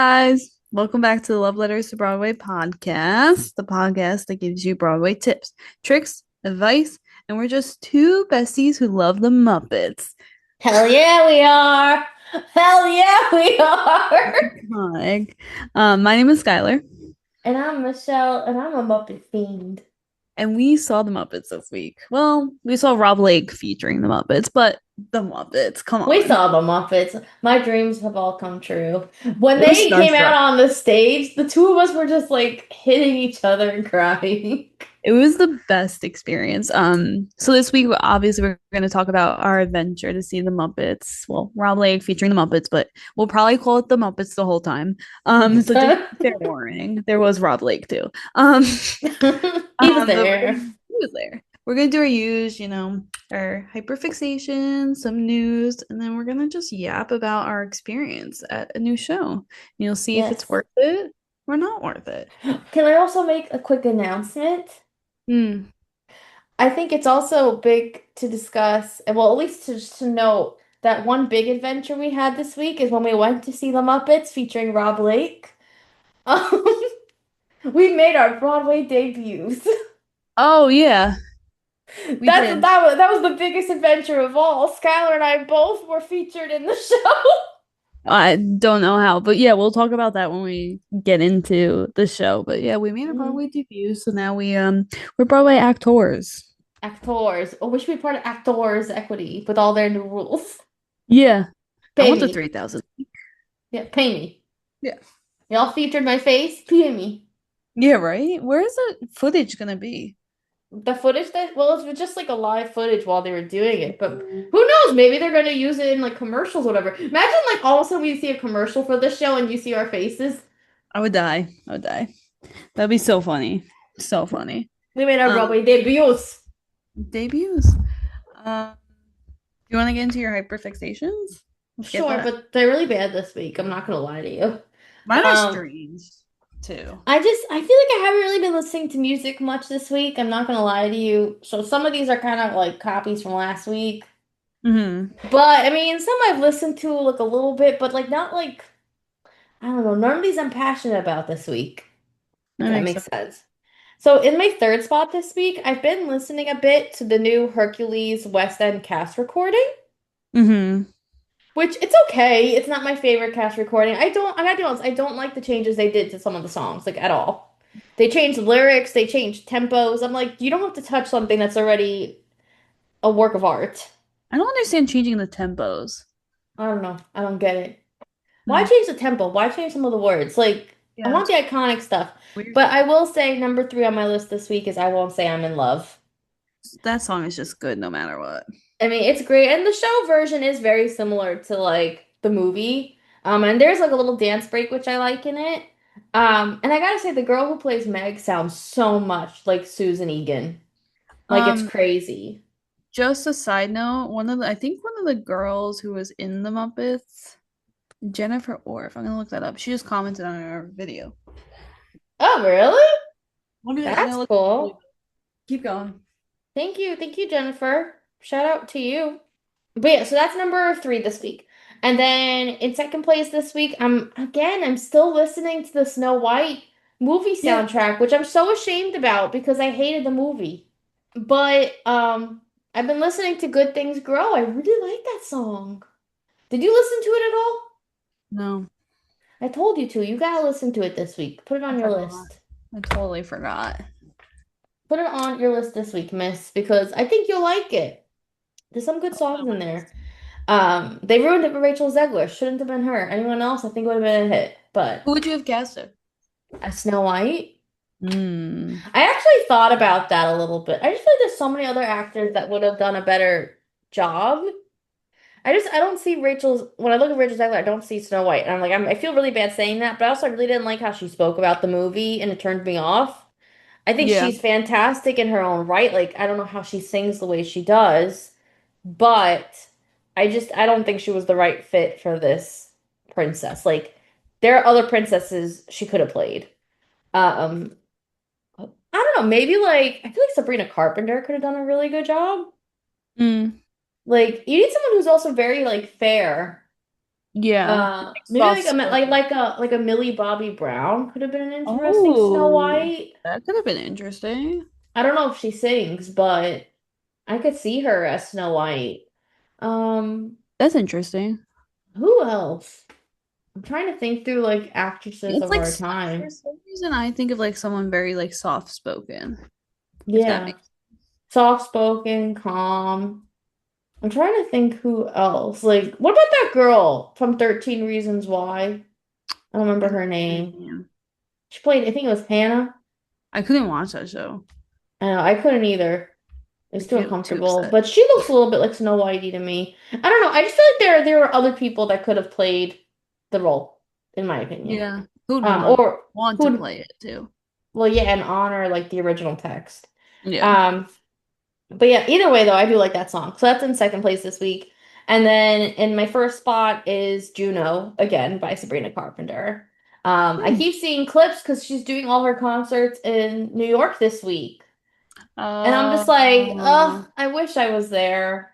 guys. Welcome back to the Love Letters to Broadway podcast, the podcast that gives you Broadway tips, tricks, advice, and we're just two besties who love the Muppets. Hell yeah, we are. Hell yeah, we are. Iconic. My name is Skylar, And I'm Michelle, and I'm a Muppet fiend. and we saw the Muppets this week. Well, we saw Rob Lake featuring the Muppets, but the Muppets, come We on. saw the Muppets. My dreams have all come true. When It was they came out starstruck. on the stage, the two of us were just like hitting each other and crying. It was the best experience. So this week, obviously, we're going to talk about our adventure to see the Muppets. Well, Rob Lake featuring the Muppets, but we'll probably call it the Muppets the whole time. So just fair warning, there was Rob Lake too. He was But there. he was there. We're gonna do our use, our hyperfixation, some news, and then we're gonna just yap about our experience at a new show. And you'll see if it's Yes. worth it or not worth it. Can I also make a quick announcement? Hmm. I think it's also big to discuss, and well, at least to note that one big adventure we had this week is when we went to see the Muppets featuring Rob Lake. Um, we made our Broadway debuts. Oh yeah, we did. That was the biggest adventure of all. Skylar and I both were featured in the show. I don't know how, but yeah, we'll talk about that when we get into the show. But yeah, we made a Mhm. Broadway debut, so now we're Broadway actors. Actors. Oh, we should be part of Actors Equity with all their new rules. Yeah, I Pay want the me. 3,000. Yeah, pay me. Yeah. Y'all featured my face. Pay me. Yeah, right? Where is the footage gonna be? The footage that, well, it was just like a live footage while they were doing it, but who knows? Maybe they're gonna use it in like commercials or whatever. Imagine like all of a sudden we see a commercial for this show and you see our faces. I would die. I would die. That'd be so funny. So funny. We made our Um, Broadway debuts. Debuts. Um, you want to get into your hyperfixations? Let's get Sure, that. but they're really bad this week. I'm not gonna lie to you. Mine are Um, strange too. I feel like I haven't really been listening to music much this week. I'm not gonna lie to you. So some of these are kind of like copies from last week. Hmm. But I mean, some I've listened to like a little bit, but like not like I don't know. None of these I'm passionate about this week, if That that makes makes sense. sense. So in my third spot this week, I've been listening a bit to the new Hercules West End cast recording, Hmm. which it's okay. It's not my favorite cast recording. I gotta be honest, I don't like the changes they did to some of the songs, like at all. They changed lyrics, they changed tempos. I'm like, you don't have to touch something that's already a work of art. I don't understand changing the tempos. I don't know. I don't get it. Why No. change the tempo? Why change some of the words? Like, I Yeah, want it's the iconic stuff. weird. But I will say number three on my list this week is I Won't Say I'm in Love. That song is just good no matter what. I mean, it's great. And the show version is very similar to like the movie. And there's like a little dance break, which I like in it. And I gotta say, the girl who plays Meg sounds so much like Susan Egan. Like it's Um, crazy. just a side note, I think one of the girls who was in the Muppets, Jennifer Orff, I'm gonna look that up. She just commented on our video. Oh, really? I'm That's gonna look really cool. quick. Keep going. Thank you. Thank you, Jennifer. Shout out to you. But yeah, so that's number three this week. And then in second place this week, I'm still listening to the Snow White movie Yeah. soundtrack, which I'm so ashamed about because I hated the movie. But I've been listening to Good Things Grow. I really like that song. Did you listen to it at all? No, I told you to. You gotta listen to it this week. Put it I on your forgot. list. I totally forgot. Put it on your list this week, miss, because I think you'll like it. There's some good I'll put it songs on in my there. list. They ruined it for Rachel Zegler. Shouldn't have been her. Anyone else, I think would have been a hit. But Who would you have casted? Snow White. Hmm. I actually thought about that a little bit. I just feel like there's so many other actors that would have done a better job. I don't see Rachel's when I look at Rachel Zegler, I don't see Snow White. And I'm like I feel really bad saying that, but also I really didn't like how she spoke about the movie and it turned me off. I think Yeah. she's fantastic in her own right. Like I don't know how she sings the way she does, but I don't think she was the right fit for this princess. Like there are other princesses she could have played. Um, I don't know, maybe like I feel like Sabrina Carpenter could have done a really good job. Mm. Like you need someone who's also very like fair. Yeah. Like Maybe soft spoken. like a Millie Bobby Brown could have been an interesting Snow Oh, White. that could have been interesting. I don't know if she sings, but I could see her as Snow White. Um, That's interesting. who else? I'm trying to think through like actresses It's of like our for time. some reason I think of like someone very like soft spoken, if that Yeah, makes soft-spoken, calm. I'm trying to think who else. Like, what about that girl from 13 Reasons Why? I don't remember sense. her name. Damn. She played, I think it was Hannah. I couldn't watch that show. I know, I couldn't either. I It's too feel too uncomfortable. upset. But she looks a little bit like Snow Whitey to me. I don't know. I just feel like there were other people that could have played the role, in my opinion. Yeah. Who'd Or want to who'd play it too? well, yeah, and honor like the original text. Yeah. Um, but yeah, either way though, I do like that song. So that's in second place this week. And then in my first spot is Juno, again by Sabrina Carpenter. I Hmm. keep seeing clips because she's doing all her concerts in New York this week. And I'm just like, Uh, ugh, I wish I was there.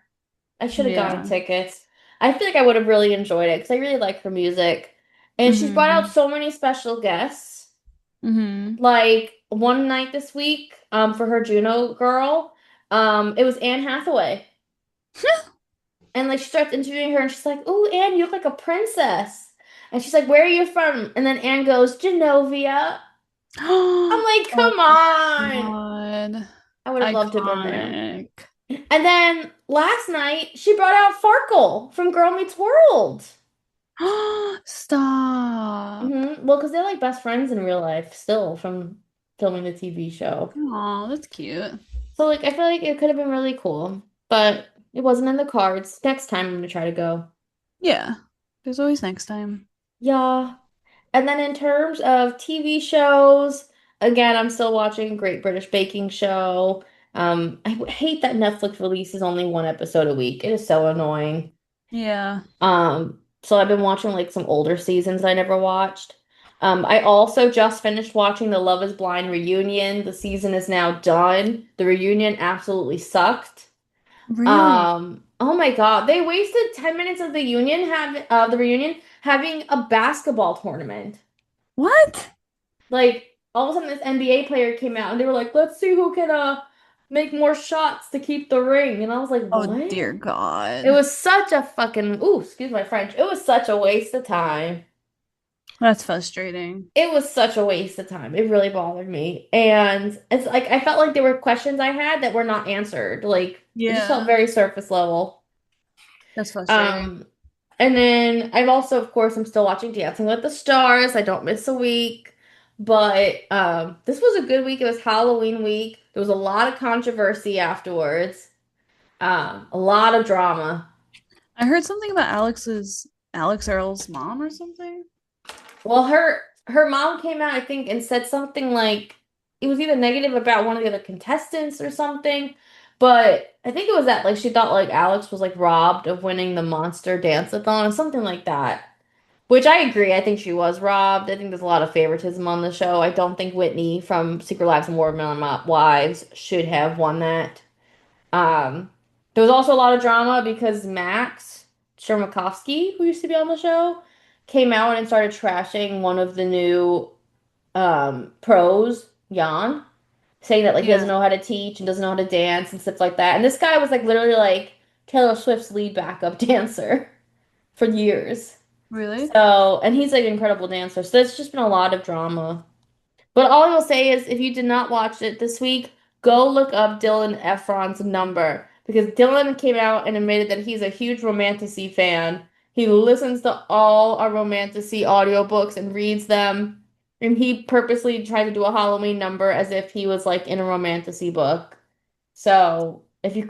I should have gotten yeah. tickets. I feel like I would have really enjoyed it because I really like her music. And she's brought out Mm-hmm. so many special guests. Mm-hmm. Like one night this week, for her Juno girl, it was Anne Hathaway. And like she starts interviewing her and she's like, "Ooh, Anne, you look like a princess." And she's like, "Where are you from?" And then Anne goes, "Genovia." I'm like, Oh "Come my on." God. I would have loved to have been there. Iconic. And then last night she brought out Farkle from Girl Meets World. Stop. Well, because they're like best friends in real life still from filming the TV show. Oh, that's cute. So like I feel like it could have been really cool, but it wasn't in the cards. Next time I'm gonna try to go. Yeah. There's always next time. Yeah. And then in terms of TV shows, again, I'm still watching Great British Baking Show. Hate that Netflix releases only one episode a week. It is so annoying. Yeah. So I've been watching like some older seasons I never watched. I also just finished watching the Love is Blind reunion. The season is now done. The reunion absolutely sucked. Really? Oh my God, they wasted 10 minutes of the reunion having a basketball tournament. What? Like all of a sudden this NBA player came out and they were like, "Let's see who can make more shots to keep the ring." And I was like, Oh, "What?" dear It God. was such a fucking ooh, excuse my French. It was such a waste of time. That's frustrating. It was such a waste of time. It really bothered me. And it's like I felt like there were questions I had that were not answered. Like it just felt Yeah. very surface level. That's frustrating. Um, and then I've also, of course, I'm still watching Dancing with the Stars. I don't miss a week. But this was a good week. It was Halloween week. There was a lot of controversy afterwards. A lot of drama. I heard something about Alex Earl's mom or something. Well, her mom came out, I think, and said something like it was either negative about one of the other contestants or something. But I think it was that like she thought like Alex was like robbed of winning the Monster Dance-a-thon, something like that. Which I agree. I think she was robbed. I think there's a lot of favoritism on the show. I don't think Whitney from Secret Lives of Watermelon Wives should have won that. Um, there was also a lot of drama because Max Shermakovsky, who used to be on the show, came out and started trashing one of the new pros, Jan, saying that like he doesn't Yeah. know how to teach and doesn't know how to dance and stuff like that. And this guy was like literally like Taylor Swift's lead backup dancer for years. Really? So, and he's like an incredible dancer. So there's just been a lot of drama. But all I will say is if you did not watch it this week, go look up Dylan Efron's number because Dylan came out and admitted that he's a huge Romantasy fan. He listens to all our Romantasy audiobooks and reads them. And he purposely tried to do a Halloween number as if he was like in a Romantasy book. So if you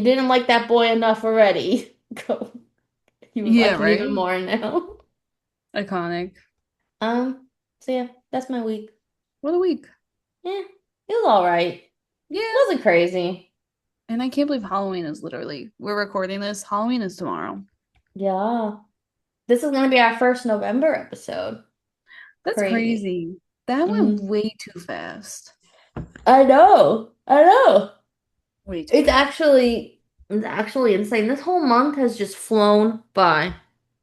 didn't like that boy enough already, go. You would Yeah, like him right? even more now. Iconic. So yeah, that's my week. What a week. Yeah, it was all right. It Yeah. wasn't crazy. And I can't believe Halloween is literally, we're recording this. Halloween is tomorrow. Yeah. This is gonna be our first November episode. That's Crazy. crazy. That went Mm. way too fast. I know. I know. Way too It's fast. actually it's actually insane. This whole month has just flown by.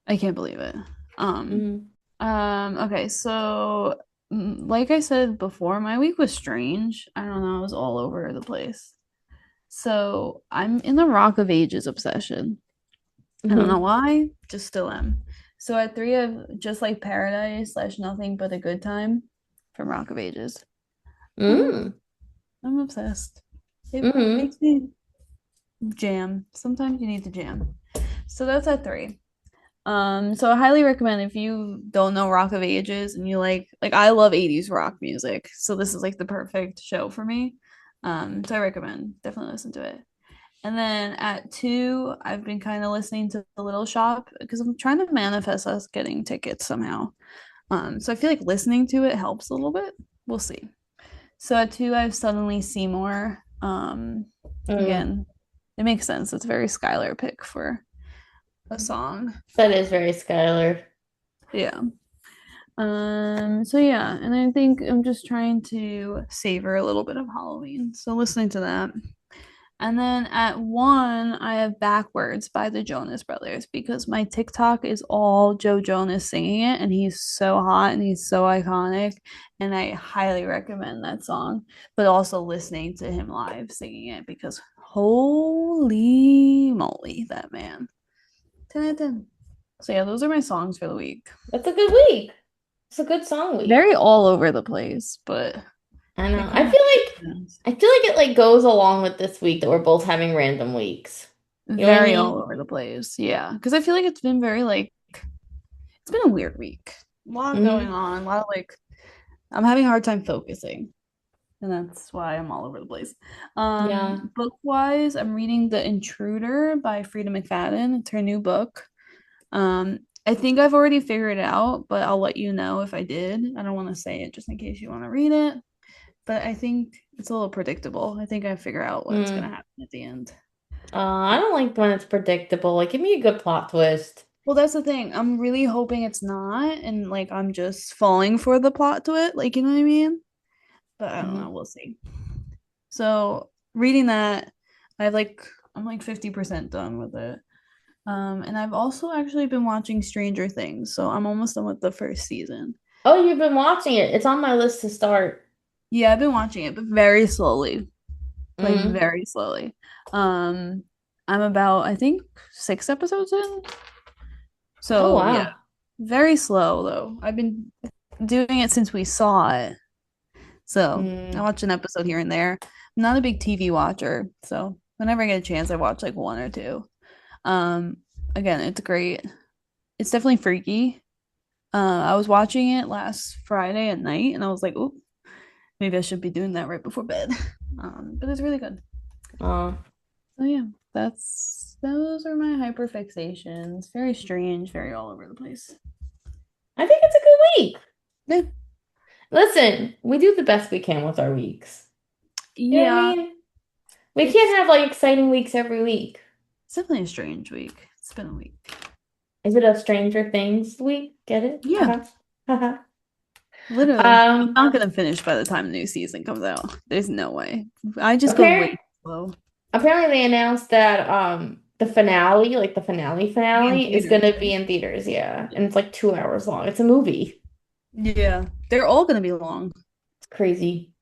I can't believe it. Um, Hmm. okay, so like I said before, my week was strange. I don't know, I was all over the place. So I'm in the Rock of Ages obsession. I don't know Hmm. why, just still am. So at three of Just Like Paradise slash Nothing But a Good Time from Rock of Ages. Oh, Mm. I'm obsessed. It Hmm. makes me jam. Sometimes you need to jam. So that's at three. So I highly recommend if you don't know Rock of Ages and you like I love 80s rock music. So this is like the perfect show for me. So I recommend definitely listen to it. And then at two, I've been kind of listening to The Little Shop because I'm trying to manifest us getting tickets somehow. So I feel like listening to it helps a little bit. We'll see. So at two, I've Suddenly Seymour. Mm. Again, it makes sense. It's a very Skylar pick for a song. That is very Skylar. Yeah. So yeah, and I think I'm just trying to savor a little bit of Halloween. So listening to that. And then at one, I have Backwards by the Jonas Brothers because my TikTok is all Joe Jonas singing it, and he's so hot and he's so iconic. And I highly recommend that song, but also listening to him live singing it because holy moly, that man. 10 out of 10. So yeah, those are my songs for the week. That's a good week. It's a good song week. Very all over the place, but I it know. kind of makes I feel like it like goes along with this week that we're both having random weeks. You know what I very all mean? over the place. Yeah, because I feel like it's been very like it's been a weird week. A lot going Hmm. on. A lot of like I'm having a hard time focusing, and that's why I'm all over the place. Yeah. Book wise, I'm reading The Intruder by Frida McFadden. It's her new book. I think I've already figured it out, but I'll let you know if I did. I don't want to say it just in case you want to read it, but I think it's a little predictable. I think I figure out what's gonna Mm. happen at the end. I don't like when it's predictable. Like, give me a good plot twist. Well, that's the thing. I'm really hoping it's not, and like I'm just falling for the plot to it. Like, you know what I mean? But I don't know. Hmm. We'll see. So reading that, I'm like 50% done with it. And I've also actually been watching Stranger Things, so I'm almost done with the first season. Oh, you've been watching it. It's on my list to start. Yeah, I've been watching it, but very slowly, like Mm. very slowly. Um, I'm about I think 6 episodes in. Oh, So yeah, wow. very slow though. I've been doing it since we saw it. So I Mm. watch an episode here and there. I'm not a big TV watcher, so whenever I get a chance, I watch like one or two. Um, Again, it's great. It's definitely freaky. I was watching it last Friday at night, and I was like, "Oop, maybe I should be doing that right before bed." But it's really good. Uh, So yeah, that's those are my hyperfixations. Very strange, very all over the place. I think it's a good week. Yeah, Listen, we do the best we can with our weeks. You know what I yeah, mean? We it's can't have like exciting weeks every week. it's definitely a strange week. It's been a week. Is it a Stranger Things week? Get it? Yeah, Haha. Haha. literally. I'm Um, not gonna finish by the time the new season comes out. There's no way. I just go way apparently, too slow. apparently they announced that the finale, like the finale Be in finale, is theaters, gonna be right? in theaters, yeah. Yeah. And it's like 2 hours long. It's a movie. Yeah, they're all gonna be long. It's crazy.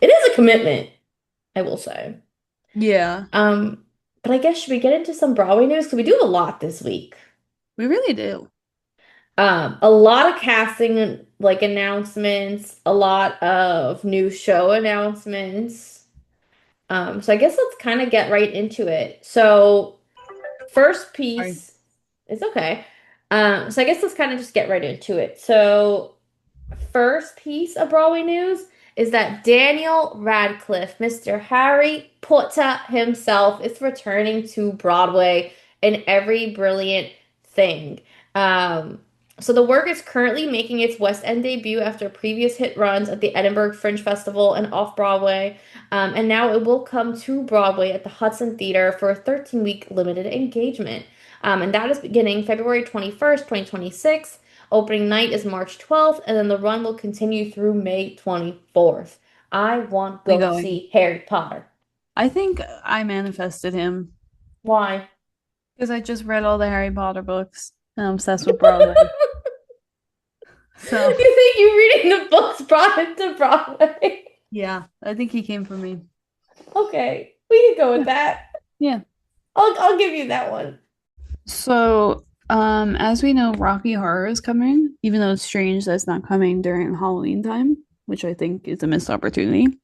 It is a commitment, I will say. Yeah, Um, but I guess should we get into some Broadway news? Because we do have a lot this week. we really do. A lot of casting like announcements, a lot of new show announcements. So I guess let's kind of get right into it. So first Sorry. piece is okay. So I guess let's kind of just get right into it. So first piece of Broadway news is that Daniel Radcliffe, Mr. Harry Potter himself, is returning to Broadway in every brilliant thing. Um, so the work is currently making its West End debut after previous hit runs at the Edinburgh Fringe Festival and off Broadway. And now it will come to Broadway at the Hudson Theater for a 13-week limited engagement. And that is beginning February 21st, 2026. Opening night is March 12th, and then the run will continue through May 24th. I want to We go going. see Harry Potter. I think I manifested him Why? because I just read all the Harry Potter books. I'm obsessed with Broadway. So You think you reading the books brought him to Broadway? yeah, I think he came for me. Okay, we can go with Yeah. that. Yeah. I'll give you that one. So, as we know, Rocky Horror is coming, even though it's strange that it's not coming during Halloween time, which I think is a missed opportunity.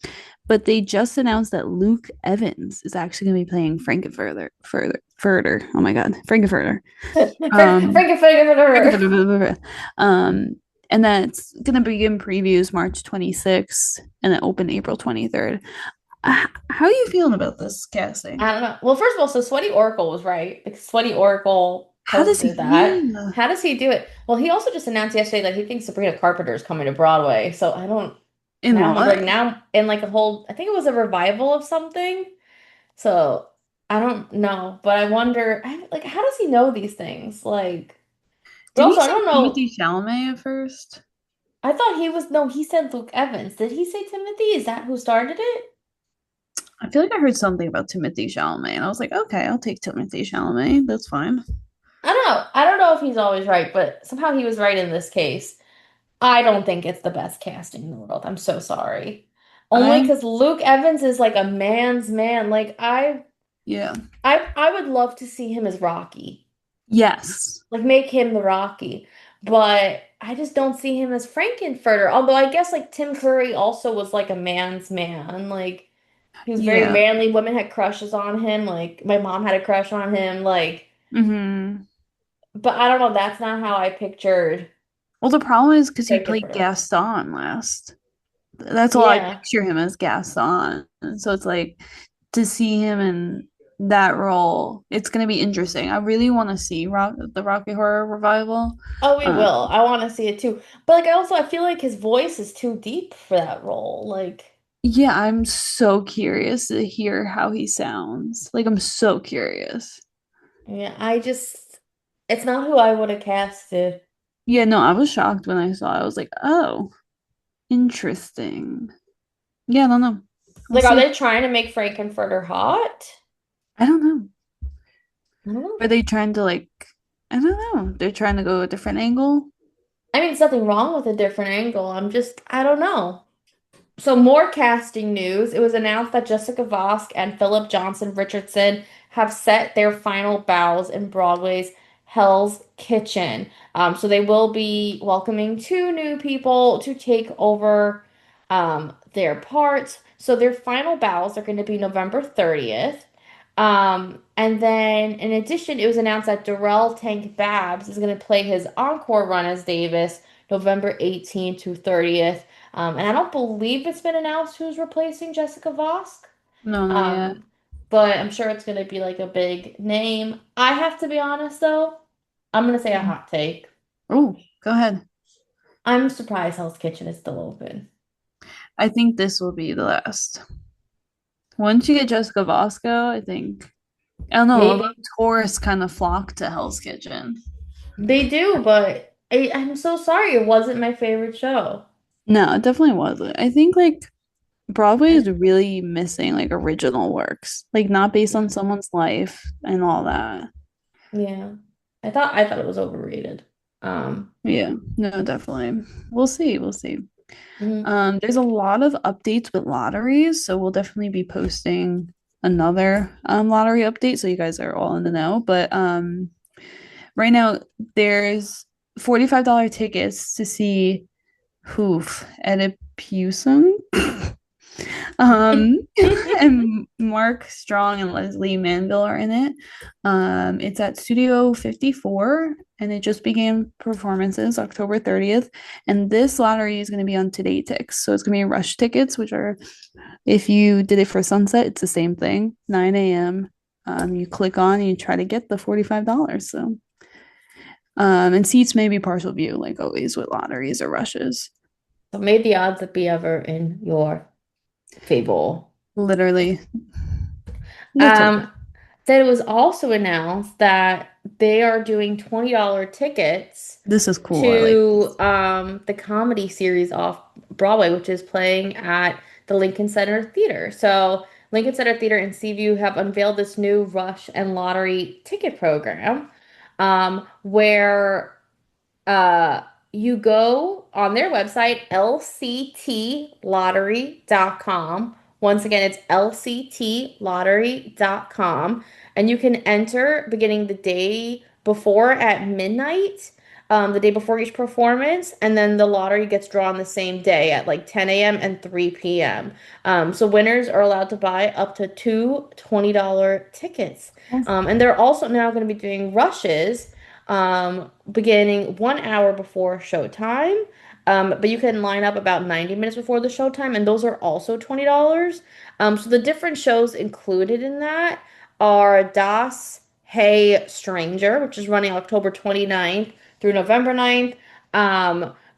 But they just announced that Luke Evans is actually going to be playing Further. Oh my God, Frankenfurter. Um, Frank. um, and that's going to begin previews March 26th and then open April 23rd. How are you feeling about this casting? I don't know. Well, first of all, so Sweaty Oracle was right. Like, Sweaty Oracle How does he? posted that. Yeah. How does he do it? Well, he also just announced yesterday that he thinks Sabrina Carpenter is coming to Broadway. So I don't. In Now I'm what? wondering. Now in like a whole, I think it was a revival of something. So I don't know, but I wonder. Like, how does he know these things? Like, but Did he also I say don't know. Timothy Chalamet at first? I thought he was no. He said Luke Evans. Did he say Timothy? Is that who started it? I feel like I heard something about Timothy Chalamet, and I was like, okay, I'll take Timothy Chalamet. That's fine. I don't know. I don't know if he's always right, but somehow he was right in this case. I don't think it's the best casting in the world. I'm so sorry. Only I because Luke Evans is like a man's man. Like yeah. I would love to see him as Rocky. Yes. Like make him the Rocky. But I just don't see him as Frankenfurter. Although I guess like Tim Curry also was like a man's man. Like he was very Yeah. manly. Women had crushes on him. Like my mom had a crush on him. Like, Hmm. but I don't know. That's not how I pictured Well, the problem is because he played Frankenfurter. Gaston last. That's all I Yeah. picture him as Gaston. And so it's like to see him in that role, it's gonna be interesting. I really want to see the Rocky Horror Revival. Oh, we Um, will. I want to see it too. But like I feel like his voice is too deep for that role. Like, yeah, I'm so curious to hear how he sounds. Like, I'm so curious. yeah, it's not who I would have casted. Yeah, no, I was shocked when I saw it. I was like, oh, interesting. Yeah, I don't know. We'll Like, are see. they trying to make Frankenfurter hot? I don't know. I don't know. Are they trying to like, I don't know. They're trying to go a different angle. I mean, it's nothing wrong with a different angle. I don't know. So more casting news. It was announced that Jessica Vosk and Philip Johnson Richardson have set their final bows in Broadway's Hell's Kitchen. So they will be welcoming two new people to take over their parts. So their final bows are going to be November 30th. And then in addition, it was announced that Darrell Tank Babs is going to play his encore run as Davis November 18th to 30th. And I don't believe it's been announced who's replacing Jessica Vosk. No, not yet. Um, but I'm sure it's going to be like a big name. I have to be honest though, I'm going to say a hot take. Oh, go ahead. I'm surprised Hell's Kitchen is still open. I think this will be the last. Once you get Jessica Bosco, I think I don't know. A lot of Maybe tourists kind of flock to Hell's Kitchen. they do, but I'm so sorry. It wasn't my favorite show. No, it definitely wasn't. I think like Broadway is really missing like original works, like not based on someone's life and all that. Yeah. I thought it was overrated. Yeah, no, definitely. We'll see. We'll see. Mhm. There's a lot of updates with lotteries, so we'll definitely be posting another lottery update so you guys are all in the know. But right now there's $45 tickets to see Hoof Oedipusum. And Mark Strong and Leslie Manville are in it. It's at Studio 54 and it just began performances October 30th. And this lottery is going to be on Today Ticks. So it's going to be rush tickets, which are, if you did it for Sunset, it's the same thing, 9 a.m. You click on and you try to get the $45. So, and seats may be partial view, like always with lotteries or rushes. So may the odds be ever in your favor. Literally, literally. Um, then it was also announced that they are doing $20 tickets This is cool. I like to the comedy series off Broadway, which is playing at the Lincoln Center Theater. So Lincoln Center Theater and Seaview have unveiled this new Rush and Lottery ticket program. where uh, you go on their website, lctlottery.com. Once again, it's lctlottery.com. And you can enter beginning the day before at midnight, the day before each performance. And then the lottery gets drawn the same day at like 10 a.m. and 3 p.m. So winners are allowed to buy up to two $20 tickets. And they're also now going to be doing rushes beginning 1 hour before showtime. But you can line up about 90 minutes before the showtime, and those are also $20. So the different shows included in that are Das Hey Stranger, which is running October 29th through November 9th.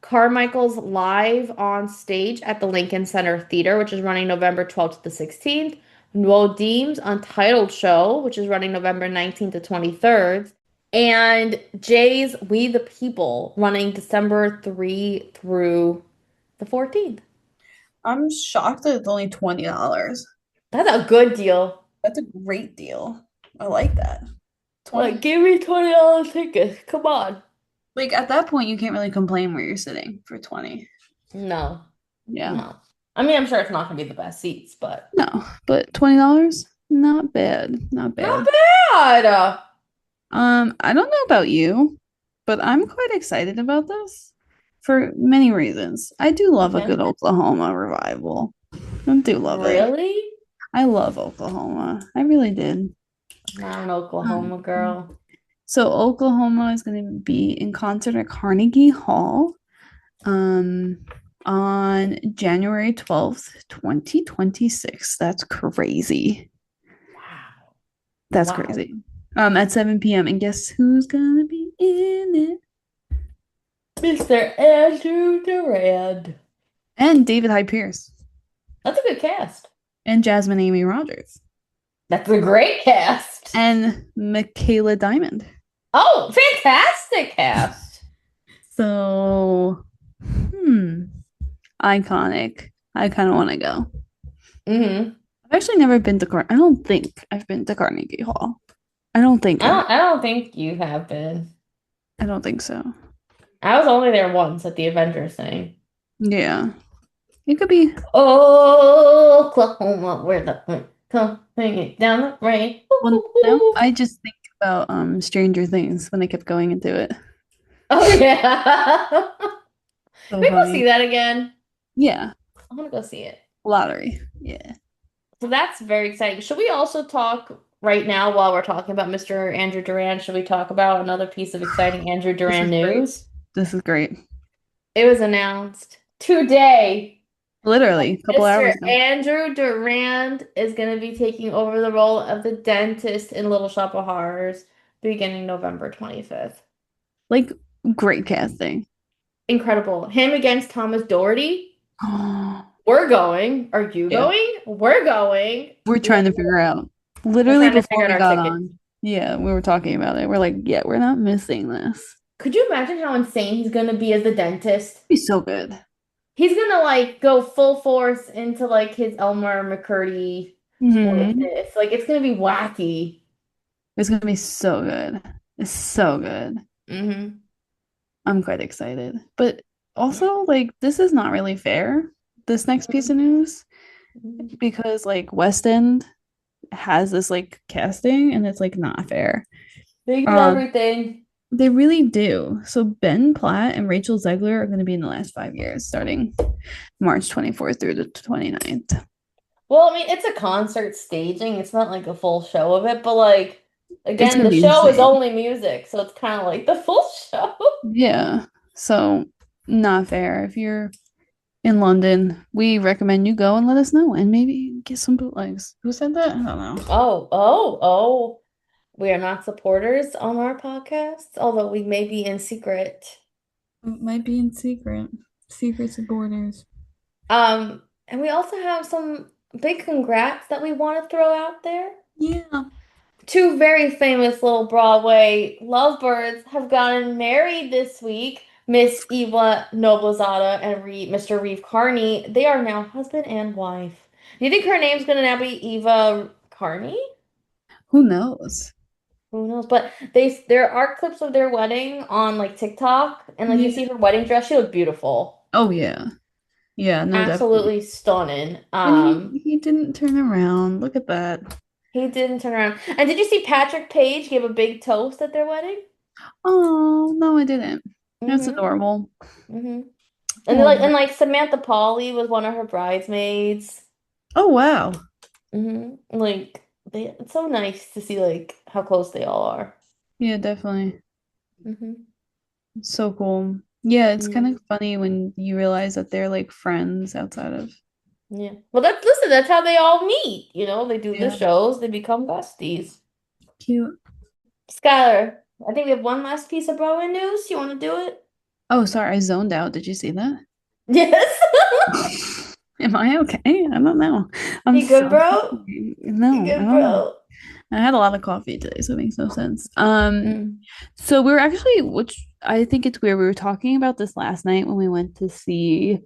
Carmichael's live on stage at the Lincoln Center Theater, which is running November 12th to the 16th. Deem's Untitled Show, which is running November 19th to 23rd. And Jay's We the People running December 3 through the 14th. I'm shocked that it's only $20. That's a good deal. That's a great deal. I like that. 20. Like, give me $20 tickets. Come on. Like at that point, you can't really complain where you're sitting for 20. No, Yeah. no. I mean, I'm sure it's not going to be the best seats, but No, but $20, not bad. Not not bad. bad. I don't know about you, but I'm quite excited about this for many reasons. I do love a Okay. good Oklahoma revival. I do love it. Really? I love Oklahoma. I really did. Not an Um, Oklahoma girl. so Oklahoma is going to be in concert at Carnegie Hall um on January 12th, 2026. That's crazy. Wow. That's Wow. crazy. At 7 p.m. And guess who's gonna be in it? Mr. Andrew Durand. And David Hyde Pierce That's a good cast. and Jasmine Amy Rogers That's a great cast. and Michaela Diamond. Oh, fantastic cast. So, iconic. I kind of want to go. Mm-hmm. I've actually never been to I don't think I've been to Carnegie Hall. I don't think I I don't I don't think you have been. I don't think so. I was only there once at the Avengers thing. Yeah. It could be. Oh, Oklahoma, where the wind come bringing down the rain. Ooh, Well, ooh, now ooh. I just think about Stranger Things when they kept going into it. Oh yeah. So We go see funny. that again. Yeah. I want to go see it. Lottery. Yeah. So that's very exciting. Should we also talk right now while we're talking about Mr. Andrew Duran? Should we talk about another piece of exciting Andrew This Duran is great. news? This is great. It was announced today. Literally a couple Mr. hours ago. Andrew Durand is going to be taking over the role of the dentist in Little Shop of Horrors beginning November 25th. Like great casting. Incredible. Him against Thomas Doherty. Oh, We're going. Are you yeah. going? We're going. We're trying to figure out. We're Literally trying to before figure out we our got ticket. on. Yeah, we were talking about it. We're like, yeah, we're not missing this. Could you imagine how insane he's going to be as the dentist? Be so good. He's going to like go full force into like his Elmer McCurdy Hmm. voice. Like it's going to be wacky. It's gonna be so good. It's so good. Hmm. I'm quite excited. But also, like, this is not really fair, this next piece of news, because like West End has this like casting and it's like not fair. They do Um, everything. they really do. So Ben Platt and Rachel Zegler are going to be in the last 5 years, starting March 24th through the 29th. Well, I mean, it's a concert staging. It's not like a full show of it, but like It's again, going the to be show is insane. only music, so it's kind of like the full show. Yeah. So not fair. If you're in London, we recommend you go and let us know and maybe get some bootlegs. Who said that? I don't know. Oh, oh, oh. We are not supporters on our podcast, although we may be in secret. It might be in secret. Secrets of borders. And we also have some big congrats that we want to throw out there. Yeah. Two very famous little Broadway lovebirds have gotten married this week. Miss Eva Noblezada and Mr. Reeve Carney. They are now husband and wife. Do you think her name's gonna now be Eva Carney? Who knows? Who knows? But there are clips of their wedding on like TikTok, and like you Yeah. see her wedding dress, she looked beautiful. Oh yeah. Yeah, no, definitely. Absolutely stunning. And he didn't turn around. Look at that. He didn't turn around. And did you see Patrick Page give a big toast at their wedding? Oh, no, I didn't. That's Mm-hmm. adorable. Mm-hmm. Oh, And like Samantha Pauly was one of her bridesmaids. oh wow. Like it's so nice to see like how close they all are. Yeah, definitely. Hmm. It's so cool. Yeah, it's kind Yeah. of funny when you realize that they're like friends outside of. Yeah. Well, that's how they all meet. They do the Yeah, shows, they become besties. cute. Skylar, I think we have one last piece of Broadway news. You want to do it? Oh, sorry, I zoned out. Did you see that? Yes. Am I okay? I don't know. I'm You so good, bro? sorry. You No, I good, don't know. bro? I had a lot of coffee today, so it makes no sense. Mm. So we were actually, which I think it's weird, we were talking about this last night when we went to see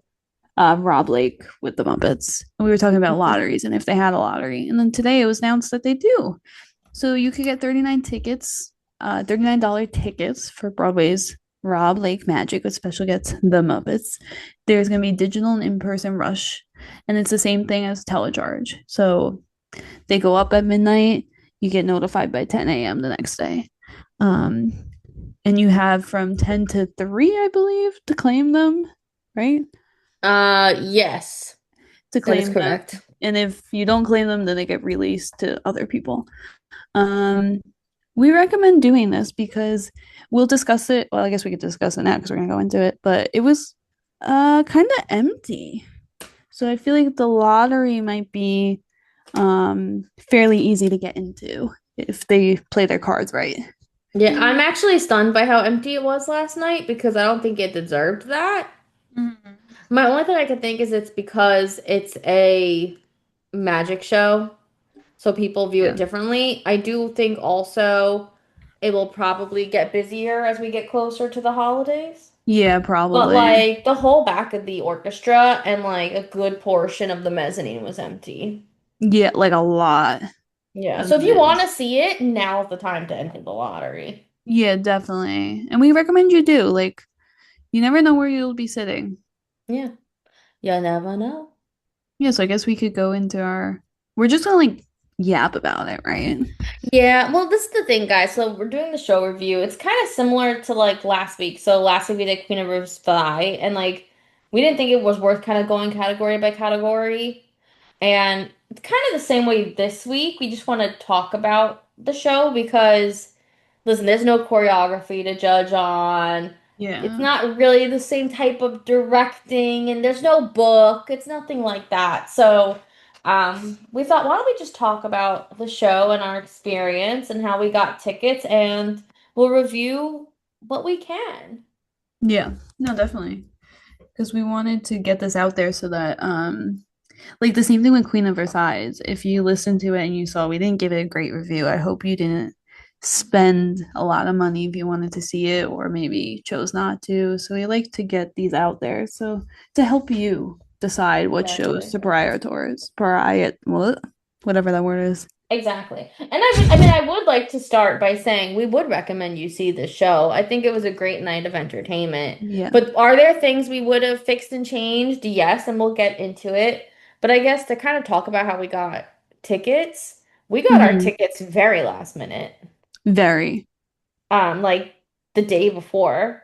Rob Lake with the Muppets. And we were talking about Mhm. lotteries and if they had a lottery. And then today it was announced that they do. So you could get 39 tickets, $39 tickets for Broadway's Rob Lake Magic with special guests, the Muppets. There's going to be digital and in-person rush, and it's the same thing as telecharge. So they go up at midnight, you get notified by 10 a.m. the next day. Um, and you have from 10 to 3, I believe, to claim them, right? Yes, To that is claim them. correct. And if you don't claim them, then they get released to other people. Um, we recommend doing this because we'll discuss it. Well, I guess we could discuss it now because we're gonna go into it, but it was kind of empty. So I feel like the lottery might be fairly easy to get into if they play their cards right. Yeah, I'm actually stunned by how empty it was last night because I don't think it deserved that. Mhm. My only thing I can think is it's because it's a magic show, so people view it Yeah. differently. I do think also it will probably get busier as we get closer to the holidays. Yeah, But probably. like the whole back of the orchestra and like a good portion of the mezzanine was empty. Yeah, like a lot Yeah, of so if you want Miz. to see it, now's the time to enter the lottery. Yeah, definitely. And we recommend you do. Like, you never know where you'll be sitting. Yeah, you never know. Yeah, so I guess we could go into our. We're just gonna like yap about it, right? Yeah, well, this is the thing, guys. So we're doing the show review. It's kind of similar to like last week. So last week we did Queen of Versailles, and like we didn't think it was worth kind of going category by category. And it's kind of the same way this week. We just want to talk about the show because, listen, there's no choreography to judge on. It's Yeah. not really the same type of directing, and there's no book. It's nothing like that. So, we thought, why don't we just talk about the show and our experience and how we got tickets, and we'll review what we can. Yeah. No, definitely. Because we wanted to get this out there so that like the same thing with Queen of Versailles. If you listened to it and you saw we didn't give it a great review, I hope you didn't spend a lot of money if you wanted to see it or maybe chose not to. So we like to get these out there so to help you decide what shows Exactly. to prioritize, what whatever that word is. Exactly. And I mean, I would like to start by saying we would recommend you see this show. I think it was a great night of entertainment. Yeah. But are there things we would have fixed and changed? Yes, and we'll get into it. But I guess to kind of talk about how we got tickets, we got our Hmm. tickets very last minute. Very. Like the day before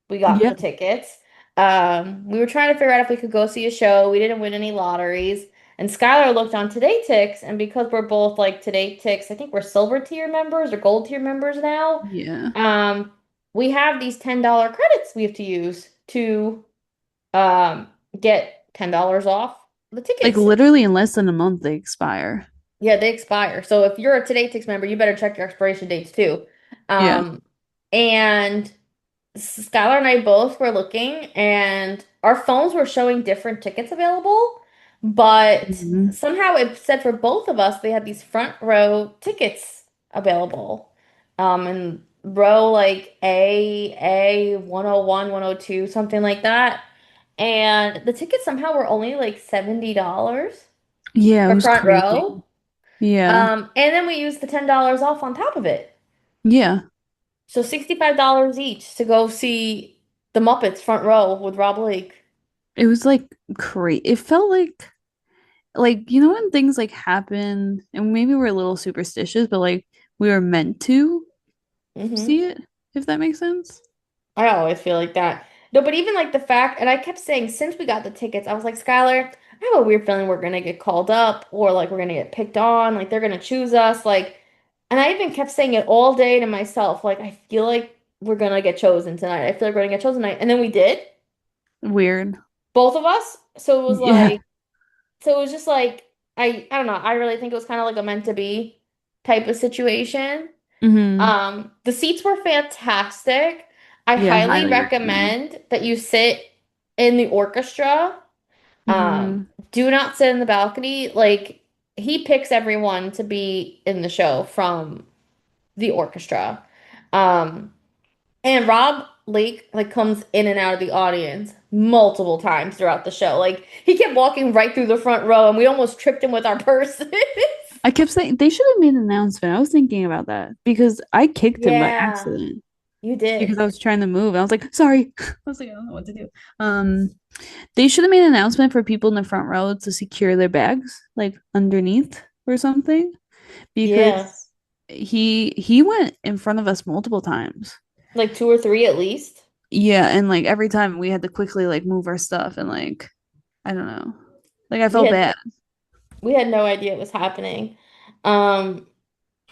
we got Yeah. the tickets. We were trying to figure out if we could go see a show. We didn't win any lotteries. And Skylar looked on Today Tix, and because we're both like Today Tix, I think we're silver tier members or gold tier members now. Yeah. Um, we have these $10 credits we have to use to um get $10 off the Like tickets. literally in less than a month they expire. Yeah, they expire. So if you're a Today Tix member, you better check your expiration dates too. Yeah. Um, and Skylar and I both were looking, and our phones were showing different tickets available, but Mhm. somehow it said for both of us they had these front row tickets available. And row like A 101, 102, something like that. And the tickets somehow were only like $70 Yeah, it for was front crazy. row. Yeah. And then we used the $10 off on top of it. Yeah. So $65 each to go see the Muppets front row with Rob Lake. It was like crazy. It felt like you know when things like happen and maybe we're a little superstitious, but like we were meant to see Hmm. it, if that makes sense. I always feel like that. No, but even like the fact, and I kept saying since we got the tickets, I was like, Skylar, I have a weird feeling we're gonna get called up or like we're gonna get picked on, like they're gonna choose us, like, and I even kept saying it all day to myself, like I feel like we're gonna get chosen tonight. I feel like we're gonna get chosen tonight, and then we did, Weird. both of us. So it was Yeah. like, so it was just like I don't know. I really think it was kind of like a meant to be type of situation. Hmm. The seats were fantastic. I Yeah, highly highly recommend. recommend that you sit in the orchestra. Hmm. Do not sit in the balcony. Like he picks everyone to be in the show from the orchestra. Um, and Rob Lake like comes in and out of the audience multiple times throughout the show. Like he kept walking right through the front row and we almost tripped him with our purses. I kept saying they should have made an announcement. I was thinking about that because I kicked him by Yeah, accident you because did. I was trying to move. I was like, sorry. I was like, I don't know what to do. Um, they should have made an announcement for people in the front row to secure their bags, like underneath or something, Yeah. because he went in front of us multiple times. Like two or three at least. Yeah, and like every time we had to quickly like move our stuff and like I don't know. Like I We felt had bad. we had no idea it was happening. Um,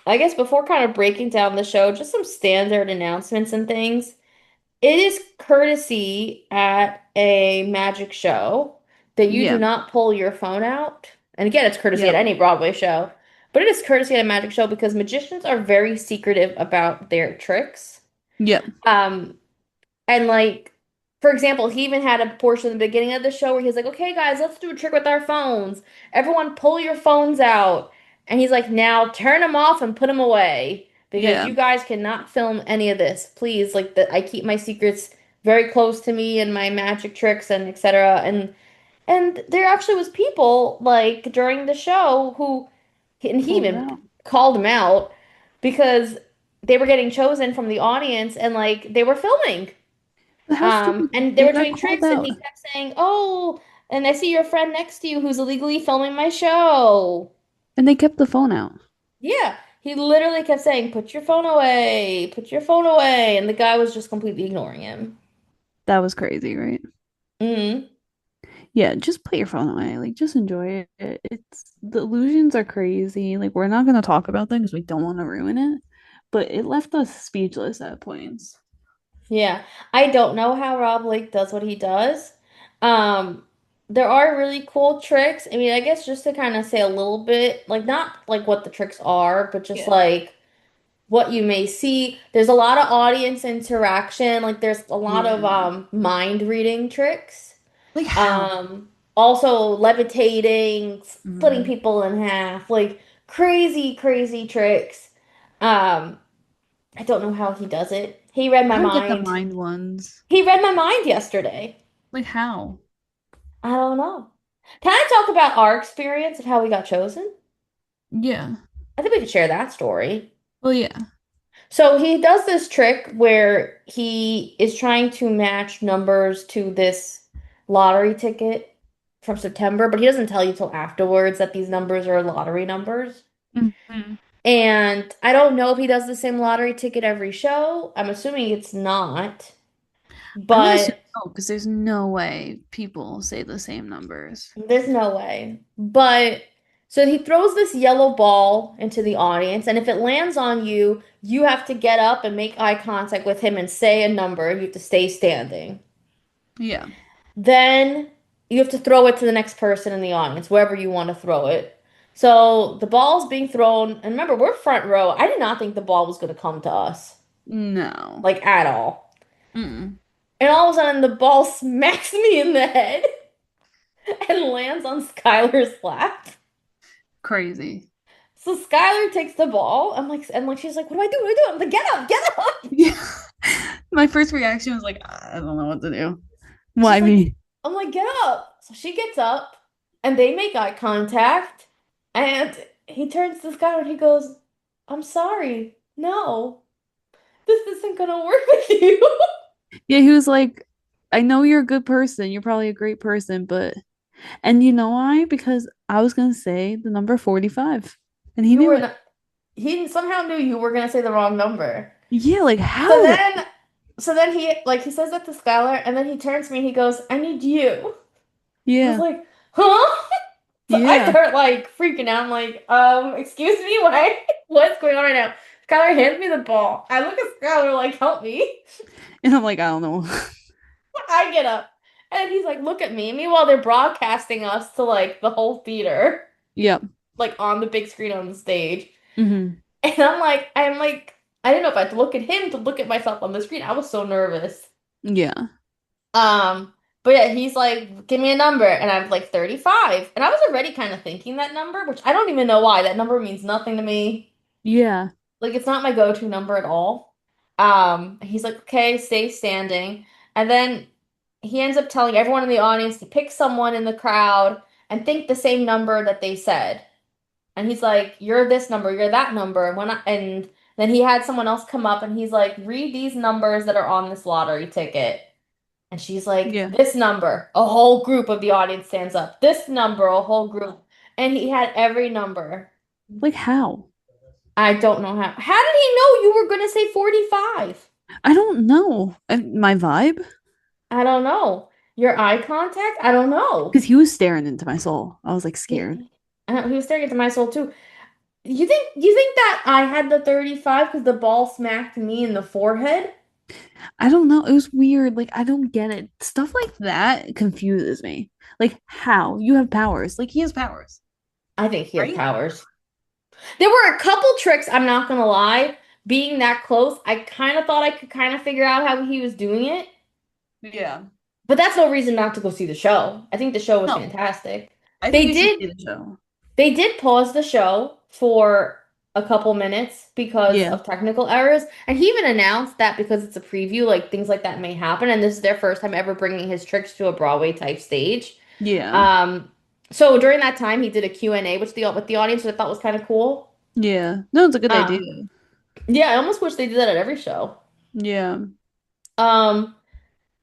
I guess before kind of breaking down the show, just some standard announcements and things. It is courtesy at a magic show that you do Yeah. not pull your phone out. And again, it's courtesy at Yep. any Broadway show, but it is courtesy at a magic show because magicians are very secretive about their tricks. Yep. Um, And like, for example, he even had a portion in the beginning of the show where he's like, "Okay, guys, let's do a trick with our phones. Everyone, pull your phones out." And he's like, "Now turn them off and put them away because Yeah. you guys cannot film any of this, please. Like that, I keep my secrets very close to me and my magic tricks and etc." And there actually was people like during the show who, and he Pulled it even out. called him out because they were getting chosen from the audience and like they were filming. But how stupid. And they They were got doing called tricks, and out. he kept saying, "Oh, and I see your friend next to you who's illegally filming my show." And they kept the phone out. Yeah, he literally kept saying, "Put your phone away, put your phone away," and the guy was just completely ignoring him. That was crazy, right? Hmm. Yeah, just put your phone away. Like, just enjoy it. It's the illusions are crazy. Like, we're not gonna talk about them because we don't want to ruin it. But it left us speechless at points. Yeah, I don't know how Rob Lake does what he does. Um, there are really cool tricks. I mean, I guess just to kind of say a little bit, like not like what the tricks are, but just Yeah. like what you may see. There's a lot of audience interaction. Like there's a lot of Yeah. mind reading tricks. Like how? Also levitating, splitting Mm. people in half, like crazy, crazy tricks. Um, I don't know how he does it. He read my I don't get the mind. mind ones. He read my mind yesterday. Like how? I don't know. Can I talk about our experience of how we got chosen? Yeah. I think we could share that story. Well, yeah. So he does this trick where he is trying to match numbers to this lottery ticket from September, but he doesn't tell you till afterwards that these numbers are lottery numbers. Mhm. And I don't know if he does the same lottery ticket every show. I'm assuming it's not, I would assume but no, because there's no way people say the same numbers. there's no way. But so he throws this yellow ball into the audience, and if it lands on you, you have to get up and make eye contact with him and say a number. You have to stay standing. Yeah. Then you have to throw it to the next person in the audience, wherever you want to throw it. So the ball's being thrown, and remember, we're front row. I did not think the ball was going to come to us, No. like at all. Mm. And all of a sudden, the ball smacks me in the head and lands on Skylar's lap. Crazy. So Skylar takes the ball. I'm like, she's like, what do I do? What do I do? I'm like, get up. Yeah. My first reaction was like, I don't know what to do. Why She's like, me? I'm like, get up. So she gets up and they make eye contact. And he turns to Skylar and he goes, I'm sorry. No. this isn't gonna work with you. Yeah, he was like, I know you're a good person. You're probably a great person, but and you know why? Because I was gonna say the number 45. And he You knew were it. not, he somehow knew you were gonna say the wrong number. Yeah, like So how? then, so then he says that to Skylar, and then he turns to me and he goes, "I need you." I was Yeah, like, "Huh?" So I yeah. start like freaking out. I'm like, excuse me, what? What's going on right now? Skylar hands me the ball. I look at Skylar like, help me. And I'm like, I don't know. I get up. And he's like, look at me. Meanwhile, they're broadcasting us to like the whole theater, Yep. like on the big screen on the stage. Hmm. And I'm like, I didn't know if I had to look at him to look at myself on the screen. I was so nervous. Yeah. Um, but yeah, he's like, give me a number. And I'm like 35. And I was already kind of thinking that number, which I don't even know why. That number means nothing to me. Yeah. Like it's not my go-to number at all. He's like, okay, stay standing. And then he ends up telling everyone in the audience to pick someone in the crowd and think the same number that they said. And he's like, you're this number, you're that number. And then he had someone else come up and he's like, read these numbers that are on this lottery ticket. And she's like, Yeah. this number. A whole group of the audience stands up. This number, a whole group. And he had every number. Like how? I don't know how. How did he know you were going to say 45? I don't know. And my vibe? I don't know. Your eye contact? I don't know. Because he was staring into my soul. I was like scared. He was staring into my soul too. You think that I had the 35 because the ball smacked me in the forehead? I don't know. It was weird. Like, I don't get it. Stuff like that confuses me. Like, how? You have powers. Like, he has powers, I think he has right? powers. There were a couple tricks, I'm not gonna lie. Being that close, I kind of thought I could kind of figure out how he was doing it. Yeah. But that's no reason not to go see the show. I think the show was No, fantastic. I think They you should did see the show. They did pause the show for a couple minutes because Yeah. of technical errors. And he even announced that because it's a preview, like things like that may happen. And this is their first time ever bringing his tricks to a Broadway type stage. Yeah. Um, so during that time, he did a Q&A with the audience, which I thought was kind of cool. Yeah. No, it's a good idea. Uh, yeah, I almost wish they did that at every show. Yeah. Um,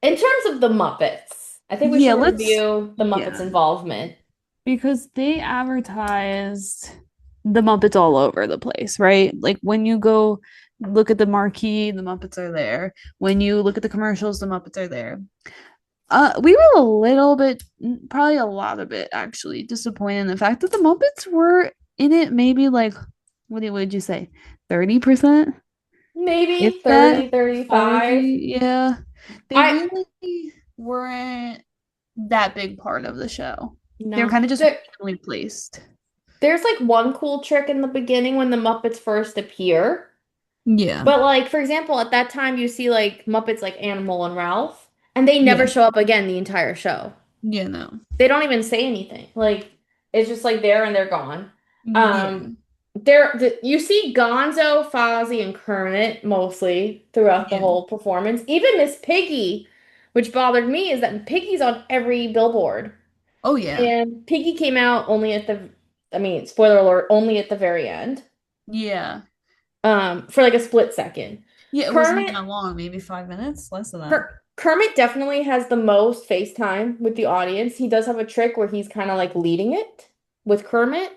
in terms of the Muppets, I think we Yeah, should let's review the Muppets' yeah. involvement. Because they advertised the Muppets all over the place, right? Like when you go look at the marquee, the Muppets are there. When you look at the commercials, the Muppets are there. We were a little bit, probably a lot of it actually, disappointed in the fact that the Muppets were in it maybe like, would you say? 30%? If Maybe that, 30, 35. 40, yeah. They I really weren't that big part of the show. They were no. kind of just randomly placed. There's like one cool trick in the beginning when the Muppets first appear. Yeah. But like for example, at that time you see like Muppets like Animal and Ralph, and they never Yeah. show up again the entire show. Yeah, no. They don't even say anything. Like it's just like there and they're gone. Yeah. Um you see Gonzo, Fozzie, and Kermit mostly throughout the Yeah. whole performance. Even Miss Piggy, which bothered me, is that Piggy's on every billboard. Oh yeah. And Piggy came out only at I mean, spoiler alert, only at the very end. Yeah. For like a split second. Yeah, it wasn't even Kermit, that long, maybe 5 minutes, less than that. Kermit definitely has the most face time with the audience. He does have a trick where he's kind of like leading it with Kermit.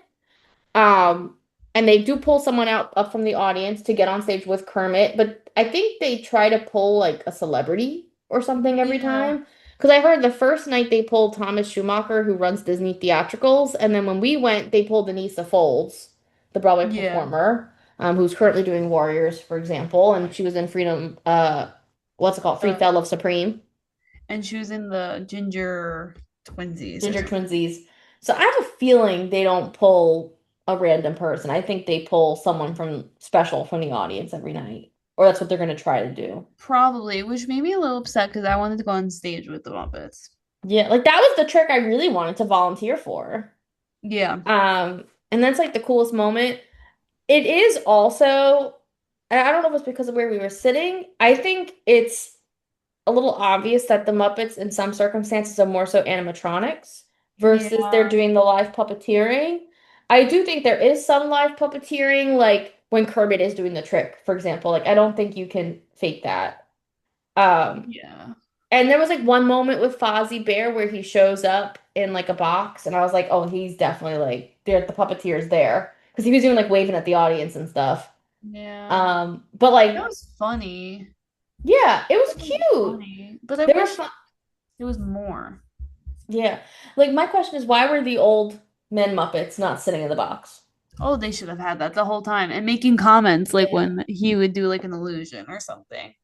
Um, and they do pull someone out up from the audience to get on stage with Kermit, but I think they try to pull like a celebrity or something every Yeah. time. Because I heard the first night they pulled Thomas Schumacher, who runs Disney Theatricals, and then when we went, they pulled Anissa Folds, the Broadway Yeah. performer, who's currently doing Warriors, for example, and she was in Freedom, what's it called? Free Uh, Fell Love Supreme, and she was in the Ginger Twinsies or Ginger something. Twinsies. So I have a feeling they don't pull a random person. I think they pull someone from special from the audience every night, or that's what they're going to try to do. Probably, which made me a little upset because I wanted to go on stage with the Muppets. Yeah, like that was the trick I really wanted to volunteer for. Yeah. And that's like the coolest moment. It is also, and I don't know if it's because of where we were sitting. I think it's a little obvious that the Muppets, in some circumstances, are more so animatronics versus they're Yeah. doing the live puppeteering. I do think there is some live puppeteering, like when Kermit is doing the trick, for example. Like I don't think you can fake that. Um, Yeah. and there was like one moment with Fozzie Bear where he shows up in like a box, and I was like, oh, he's definitely like there. The puppeteer's there because he was even like waving at the audience and stuff. Yeah. But That like, was funny. yeah, it was That was cute. funny. But I They were wish fun. it was more. Yeah. Like my question is, why were the old men Muppets not sitting in the box? Oh, they should have had that the whole time and making comments like Yeah. when he would do like an illusion or something.